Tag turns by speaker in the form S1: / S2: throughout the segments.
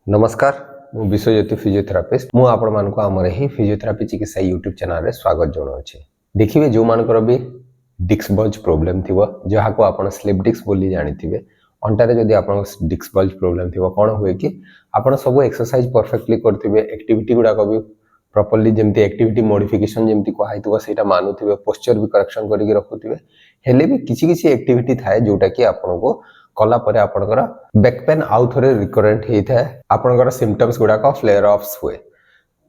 S1: नमस्कार मु विश्वज्योति फिजियोथेरापिस्ट मु आपण मानक आमर ही फिजियोथेरापी चिकित्सा यूट्यूब चैनल रे स्वागत जनाऊे। देखिए जो मानकर भी डिस्क बल्ज प्रोब्लेम थिबो जहाँ को आपण स्लिप डिस्क बोली जानिथिबे अंटारे जदि आपण डिस्क बल्ज प्रोब्लेम थिबो कोन हुए कि आपण सब एक्सरसाइज परफेक्टली करथिबे एक्टिविटी गुडा को भी प्रॉपर्ली जेमती एक्टिविटी मॉडिफिकेशन जेमती कहैतबो सेटा मानुथिबे पोस्चर भी करेक्शन करके रखुथिबे हेले भी किछि किछि एक्टिविटी थाए जोटा कि आपण को कला परे आपनकर बैक पेन आउ थरे रिकरेंट हेइथाय आपनकर सिम्पटम्स गुडा को फ्लेयर ऑफ्स हुए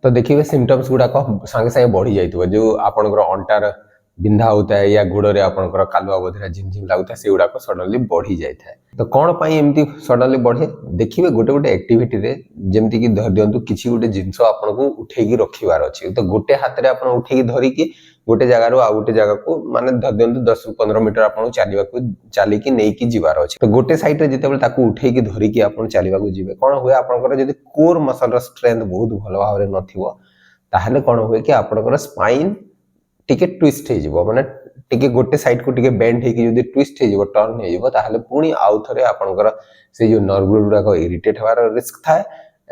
S1: तो देखिए सिम्पटम्स गुडा को संगे संगे बढ़ी जाइतबो जो आपनकर अंटार बिंधा होता है या गोड़ रे आपनकर कालुआ बधिरा झिमझिम लागुता से गुडा को सडनली बढ़ी जाइथाय तो कोन पई एमती सडनली बढ़े देखिए गोटे गोटे एक्टिविटी रे जेमती कि धर दियंतु किछि गोटे जिंस आपनको उठे की रखिवार अछि तो गोटे हाथ रे आपन उठे की धरि की गोटे जगह रो आ गोटे जगह को माने धर दियंतु 10 रु 15 मीटर आपन चालिबा को चाली की नै की जीवार अछि तो गोटे साइड रे जेतेबेले ताकू उठे की धरि की आपन चालिबा को जीवे कोन हुए आपनकर जदी कोर मसल रो स्ट्रेंथ बहुत भलो भाबरे नथिवो ताहले कोन हुए कि आपनकर स्पाइन टिके ट्विस्ट हे जिवो माने टिके गोटे साइड को टिके बेंड हे कि जदी ट्विस्ट हे जिवो टर्न हे जिवो ताहले पुनी आउ थरे आपनकर से जो नर्व गुडा को इरिटेट हवार रिस्क थाए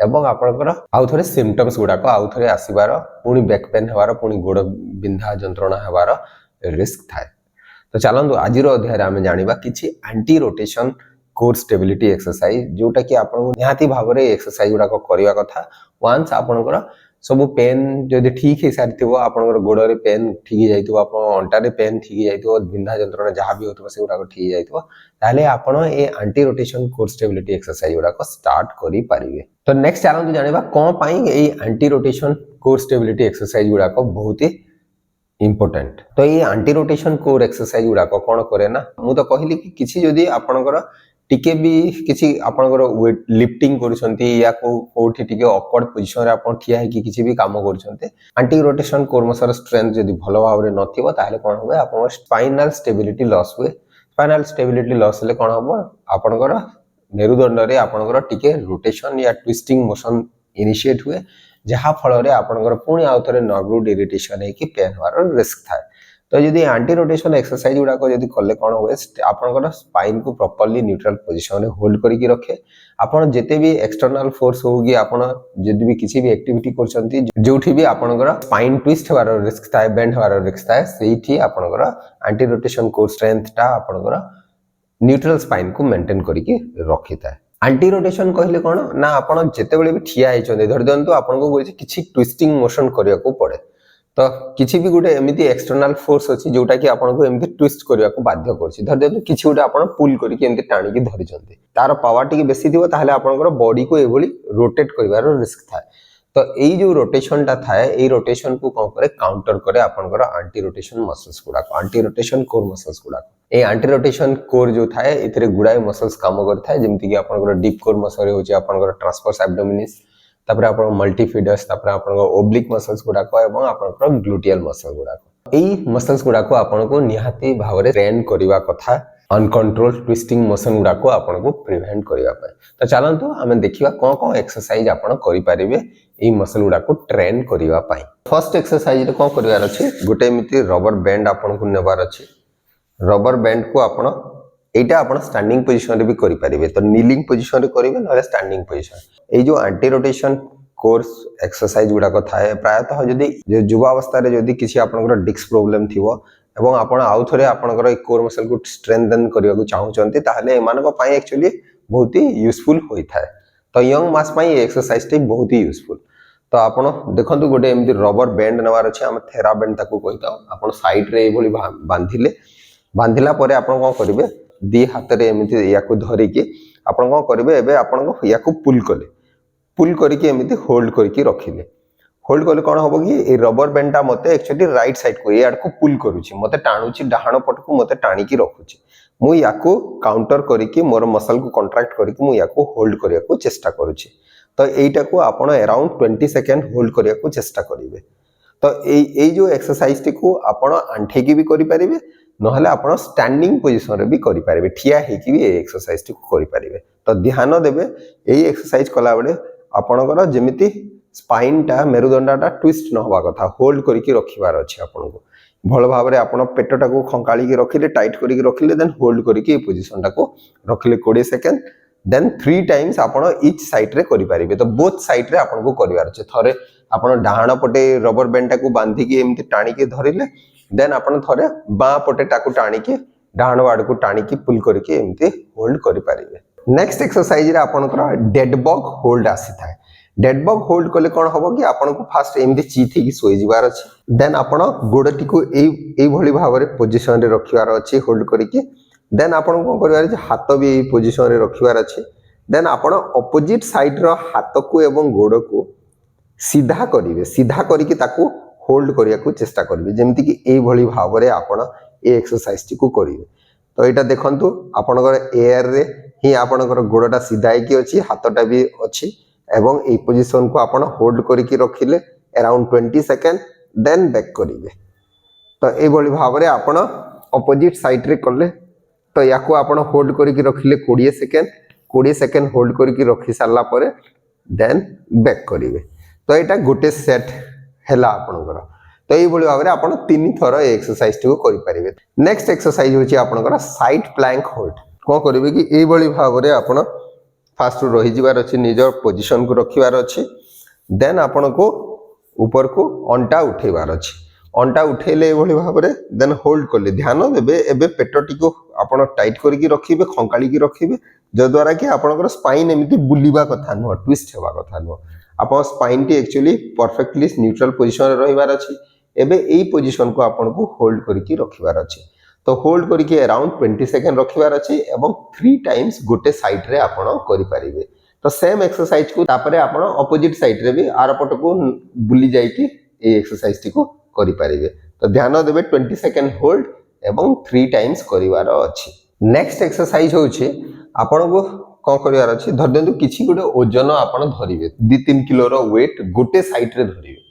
S1: एवं आपनकर आउ थरे सिम्पटम्स गुडा को आउ थरे आसीबार पुनी बैक पेन हवार पुनी गोड़ बिंधा जंत्रणा हवार रिस्क थाए। तो चलंतु आजिरो अध्याय रे हम जानिबा किछि anti rotation core stability exercise जोटा कि आपन निहाती भाबरे एक्सरसाइज गुडा को करिवा कथा वंस आपनकर सब पेन जदि ठीक है सारिथिबो आपनकर गोड़रे पेन ठीक जाइथिबो आपन अंटारे पेन ठीक जाइथिबो बिंधा जंत्रणा जहां भी होतबो से गुडा को ठीक जाइथिबो ताले आपन ए anti rotation core stability exercise गुडा को स्टार्ट करि पारिबे। तो नेक्स्ट चलंतु जानिबा कोन पई ए anti rotation core stability exercise गुडा को बहुत ही इंपोर्टेंट तो ये एंटी रोटेशन कोर एक्सरसाइज गुडा को कोन करे ना मु तो कहली कि किछि जदि आपनकर टिके भी किछि आपनकर वेट लिफ्टिंग करूछंती या कोठी टिके ऑकवर्ड पोजीशन रे आपन ठिया है कि किछि भी काम करूछंते anti rotation core muscle strength जदि भलो भाबरे नथिबो ताहले कोन होबे आपन स्पाइनल स्टेबिलिटी लॉस हुए स्पाइनल स्टेबिलिटी लॉस ले कोन होबो आपनकर मेरुदंड रे आपनकर टिके रोटेशन या ट्विस्टिंग मोशन इनिशिएट हुए जहा फल रे आपनकर पुनी आउ थरे नर्व रूट इरिटेशन है कि पेन होवार रिस्क थाए। तो जदि एंटी रोटेशन एक्सरसाइज गुडा को जदि कले कोन होए आपनकर स्पाइन को प्रॉपर्ली न्यूट्रल पोजीशन रे होल्ड करिकि रखे आपन जेते भी एक्सटर्नल फोर्स होगी आपन जदि भी किछि भी एक्टिविटी करछंती जोठी भी आपनकर स्पाइन ट्विस्ट होवार रिस्क थाए बेंड होवार रिस्क थाए सेठी आपनकर एंटी रोटेशन कोर स्ट्रेंथ ता आपनकर न्यूट्रल स्पाइन को मेंटेन करिकि रखिता। एंटी रोटेशन कहले कोन ना आपन जेते बेले भी ठिया हिचंदे धर दंतु आपन को किछि ट्विस्टिंग मोशन करिया को पड़े तो किछि भी गुटे एमिति एक्सटर्नल फोर्स अछि जोटा कि आपन को एमिति ट्विस्ट करिया को बाध्य करछि धर दंतु किछि गुटे आपन पुल करिकि एमिति टाणी की धरि जंते तार पावर टिके बेसी दिबो ताहले आपनकर बॉडी को एभली रोटेट करिवार रिस्क थाए तो एई जो रोटेशन ता थाए एई रोटेशन को कोन करे काउंटर करे आपनकर एंटी रोटेशन मसल्स गुडा को एंटी रोटेशन कोर मसल्स गुडा ए एंटी रोटेशन कोर जो थाए इतरे गुडाय मसल्स काम करथाय जेमति कि आपनकर डीप कोर मसल होची आपनकर ट्रांसवर्स एब्डोमिनिस तापर आपन मल्टीफिडस तापर आपनकर ओब्लिक मसल्स गुडा को एवं आपनकर ग्लूटियल मसल गुडा को एई मसल्स गुडा को आपन को निहाती भावरे ट्रेन करिवा कथा अनकंट्रोल्ड ट्विस्टिंग मोशन गुडा को आपन को प्रिवेंट करिवा पाए। तो चलंतु हमें देखिबा कोन कोन एक्सरसाइज आपन करि परिबे एई मसल गुडा को ट्रेन करिवा पाए। फर्स्ट एक्सरसाइज रे कोन करिवार अछि गुटे मिति रबर बैंड आपन को नेबार अछि रबर बैंड को आपण एटा आपण स्टैंडिंग पोजीशन रे भी करि परिबे तो नीलिंग पोजीशन रे करिवे नले स्टैंडिंग पोजीशन ए जो एंटी रोटेशन कोर्स एक्सरसाइज गुडा को थाए प्रायतः जदी युवा अवस्था रे जदी किछि आपनकर डिस्क प्रॉब्लम थिवो एवं आपण आउ थरे आपनकर ए कोर मसल को स्ट्रेंथन करिया को चाहू चंती ताहले एमानको पई एक्चुअली बहुत ही यूजफुल होई थाए तो यंग मास पई एक्सरसाइज टे बहुत ही यूजफुल। तो आपण देखंतु गोटे एमती रबर बैंड नवार अछि हम थेरा बैंड ताकू कहिता आपण साइड रे एभली बांधिले बांधिला परे आपण कोन करिवे दी हाथ रे एमिति याकू धरि के आपण कोन करिवे एबे आपण को याकू पुल करिके एमिति होल्ड करिके रखिले होल्ड कले कोन होबो कि ए रबर बैंडा मते एक्चुअली राइट साइड को ए आड को पुल करूची मते टाणुची डाहाण पट को मते टाणी की रखुची मु याकू काउंटर करिके मोर मसल को कॉन्ट्रैक्ट करिके मु याकू होल्ड करिया को चेष्टा करूची तो एटा को आपण अराउंड 20 सेकंड होल्ड करिया को चेष्टा करिवे। तो ए जो एक्सरसाइज टी को आपण आंठे की भी करि परिबे नहले आपण स्टैंडिंग पोजीशन रे भी करि परिबे ठिया हे कि भी ए एक्सरसाइज टी को करि परिबे। तो ध्यान देबे ए एक्सरसाइज कला बेले आपणकर जेमिति स्पाइन टा मेरुदंडा ट्विस्ट न होबा कथा होल्ड करिकि रखिबार अछि आपन को भल भाबरे आपन पेटटा को खंकाळी के रखिले टाइट करिकि रखिले देन होल्ड करिकि ए पोजीशन टा को रखिले 20 सेकंड देन 3 टाइम्स आपण इच साइड रे करि परिबे तो बोथ साइड रे आपण को करिवार छै थरे आपण डाहाण पटे रबर बैंड टाकू बांधी के एमती टाणी के धरिले देन आपण थरे बां पटे टाकू टाणी के डाहाण वाड को टाणी के पुल करके एमती होल्ड करि परिबे नेक्स्ट एक्सरसाइज रे आपण डेड बग होल्ड आसी थाए डेड बग होल्ड कले कोन हबो कि आपण को फास्ट एमती चीथि की सोई जिवार अछि देन आपण गोडटी को एई भली भाबरे पोजीशन रे रखिवार अछि होल्ड करके देन आपण को करिवार अछि हाथ भी एई पोजीशन रे रखिवार अछि देन आपण ऑपोजिट साइड रो हाथ को एवं गोड को सीधा करिवे सीधा करके ताकू होल्ड करिया को चेष्टा करिवे जेमति कि एई भली भाबरे आपण ए एक्सरसाइज टी को करिवे तो एटा देखंतु आपनकर एयर रे ही आपनकर गोडटा सीधा की अछि हाथटा भी अछि एवं ए पोजीशन को आपण होल्ड करके रखिले अराउंड 20 सेकंड देन बैक करिवे तो ए भली भाबरे आपण ऑपोजिट साइड रे करले तो याको आपण होल्ड करके रखिले 20 सेकंड होल्ड करके रखि सारला परे देन बैक करिवे तो एटा गोटे सेट हैला आपनकर तो ये भली भाबरे आपण 3 थर एक्सरसाइज टी को करि परिबे नेक्स्ट एक्सरसाइज होची आपनकर साइड प्लैंक होल्ड को करिवे कि ए भली भाबरे आपण फास्ट रही जिवार अछि निजर पोजीशन को रखिवार अछि देन आपण को ऊपर को अंटा उठेवार अछि अंटा उठेले ए भली भाबरे देन होल्ड करले ध्यान देबे एबे पेटटी को आपण टाइट करके रखिबे खंकाली की रखिबे जो द्वारा कि आपनकर स्पाइन एमिति बुलिबा कथा न ट्विस्ट हेबा कथा न आपण spine T actually perfectly neutral position रे रहिवार अछि एबे एई पोजीशन को आपण को होल्ड करके रखिवार अछि तो होल्ड करके अराउंड 20 सेकंड रखिवार अछि एवं 3 टाइम्स गोटे साइड रे आपण करि परिबे तो सेम एक्सरसाइज को तापरे आपण ऑपोजिट साइड रे भी आर पट को बुली जाई कि ए एक्सरसाइज टी को करि परिबे तो ध्यान देबे 20 सेकंड होल्ड एवं 3 टाइम्स करिवार अछि नेक्स्ट एक्सरसाइज होछि आपण को कोन करिवार अछि धर देंतु किछि गोटे ओजन आपण धरिबे 2-3 किलो रो वेट गोटे साइड रे धरिबे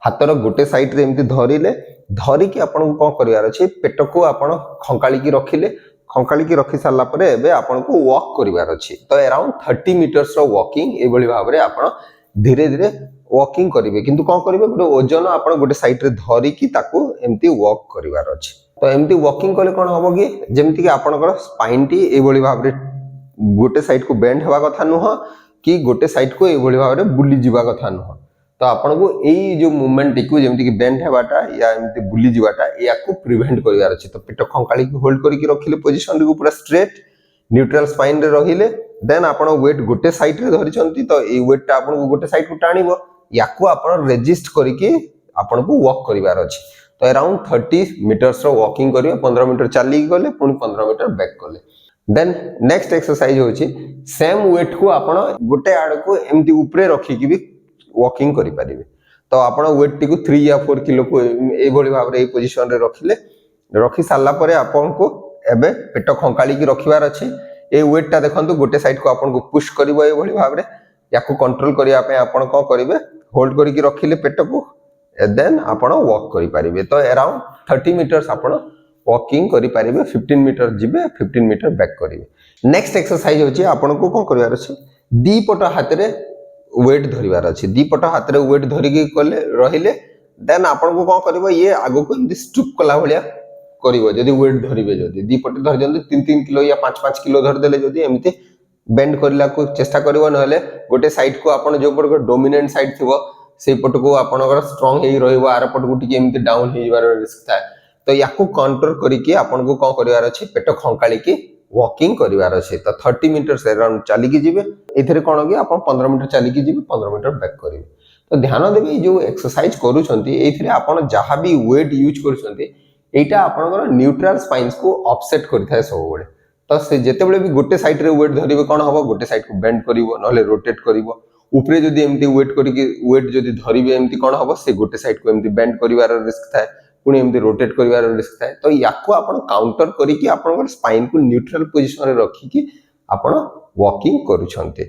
S1: हातर गोटे साइड रे एमती धरिले धरी कि आपण को कोन करिवार अछि पेट को आपण खंकाली की रखि सारला परे एबे आपण को वॉक करिवार अछि तो अराउंड 30 मीटर्स रो वॉकिंग ए भली भाबरे आपण धीरे धीरे वॉकिंग करिवे किंतु कोन करिवे गोटे ओजन आपण गोटे साइड रे धरी कि ताको एमती वॉक करिवार अछि तो एमती वॉकिंग कले कोन हबो कि जेमति कि आपनकर स्पाइन टी ए भली भाबरे गोटे साइड को बेंड हेबा कथा नुह कि गोटे साइड को ए भली भाबरे बुली जिबा कथा नुह तो आपण को एई जो मूवमेंट टिकु जेमति कि बेंड हेबाटा या एमति बुली जिबाटा या को प्रिवेंट करिवार अछि तो पेट खंकाली की होल्ड करके रखिले पोजीशन को पूरा स्ट्रेट न्यूट्रल स्पाइन रे रहिले देन आपण वेट गोटे साइड रे धरि छंती तो ए वेट टा आपण को गोटे साइड को टाणीबो याको आपण रेजिस्ट करके आपण को वॉक करिवार अछि तो अराउंड 30 मीटर्स रो वॉकिंग करियो 15 मीटर चली गले पुनी 15 मीटर बैक कले देन नेक्स्ट एक्सरसाइज होची सेम वेट को आपण गोटे आड़ को एमती ऊपरे रखी कि भी वॉकिंग करि परिबे तो आपण वेट टी को 3 या 4 किलो को ए भली भाबरे ए पोजीशन रे रखिले रखि सारला परे आपण को एबे पेट खंकाली की रखिवार अछि ए वेट टा देखंतु गोटे साइड को आपण को पुश करबो ए भली भाबरे याको कंट्रोल करिया पे आपण को करिवे होल्ड करि की रखिले पेट को देन आपण वॉक करि परिबे तो अराउंड 30 मीटर्स आपण वॉकिंग करि परिबे 15 मीटर जिबे 15 मीटर बैक करिवे नेक्स्ट एक्सरसाइज होची आपण को कोन करिवार अछि दी पट हाथ रे वेट धरिवार अछि दी पट हाथ रे वेट धरि के कले रहिले देन आपण को कोन करबो ये आगो को एमती स्टूप कला भलिया करिवो जदी वेट धरिबे जदी दी पट धरि जंदी 3-3 किलो या 5-5 किलो धर देले जदी एमती बेंड करिला को चेष्टा करिवो नहले गोटे साइड को आपण जो पट डोमिनेंट साइड थिवो से पट को आपनकर स्ट्रांग हे रहइबो आर पट को टिके एमती डाउन हे जिवार रिस्क थाए तो याको काउंटर करिके आपन को कोन करिवार अछि पेट खंकाली के वॉकिंग करिवार अछि तो 30 मीटर अराउंड चली की जिवे एथरे कोन कि आपन 15 मीटर चली की जिवे 15 मीटर बैक करिवे तो ध्यान देबे जो एक्सरसाइज करू छंती एथरे आपन जहां भी वेट यूज करू छंती एटा आपनकर न्यूट्रल स्पाइन्स को ऑफसेट करथाय सब बेले तो से जेते बेले भी गोटे साइड रे वेट धरिबे कोन हबो गोटे साइड को बेंड करिवो नले रोटेट करिवो ऊपरे जदी एमती वेट करिके वेट जदी धरिबे एमती कोन हबो से गोटे साइड को एमती बेंड करिवार रिस्क थाए पुणी एमती रोटेट करिवार रिस्क थाए तो याको आपण काउंटर करिके आपनकर स्पाइन को न्यूट्रल पोजीशन रे रखिकी आपण वॉकिंग करूछंते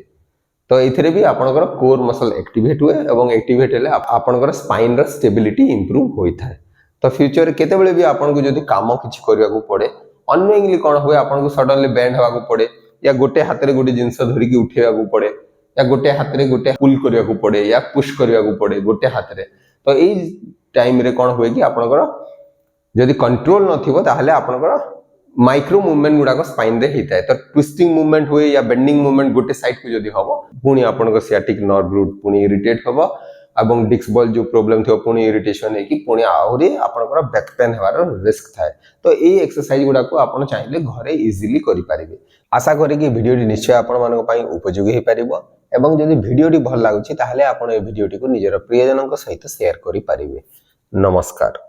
S1: तो एथिरे भी आपनकर कोर मसल एक्टिवेट हुए एवं एक्टिवेट हेले आपनकर स्पाइन रो स्टेबिलिटी इंप्रूव होई थाए तो फ्यूचर केते बेले भी आपन को जदी काम किछि करिया को पड़े अननोइंगली कोन होय आपन को सडनली बेंड हेबा को पड़े या गोटे हाथ रे गोटे जिंस धरि के उठेबा को पड़े या गोटे हाथ रे गोटे पुल करिया को पड़े या पुश करिया को पड़े गोटे हाथ रे तो एई टाइम रे कोन होय कि आपनकर जदी कंट्रोल नथिबो ताहले आपनकर माइक्रो मूवमेंट गुड़ाक स्पाइन रे होता है तो ट्विस्टिंग मूवमेंट हुए या बेंडिंग मूवमेंट गोटे साइड को जदि हम पुणी आपन सियाटिक नर्व रूट पुणी इरिटेट हम और डिस्क बॉल जो प्रॉब्लम थी पुणी इरिटेशन है कि पुणी आहरी आपनकर बैक पेन हेबार रिस्क थाए तो ये एक्सरसाइज गुड़ाक आप चाहिए घरे इजिली करें। आशा करी कि वीडियोटी निश्चय आपण मानक पई उपयोगी हो पारिबो एवं जदि वीडियोटी भल लागुछि ताहले आपण ए वीडियोटी को निजर प्रियजनक सहित शेयर करि पारिबे। नमस्कार।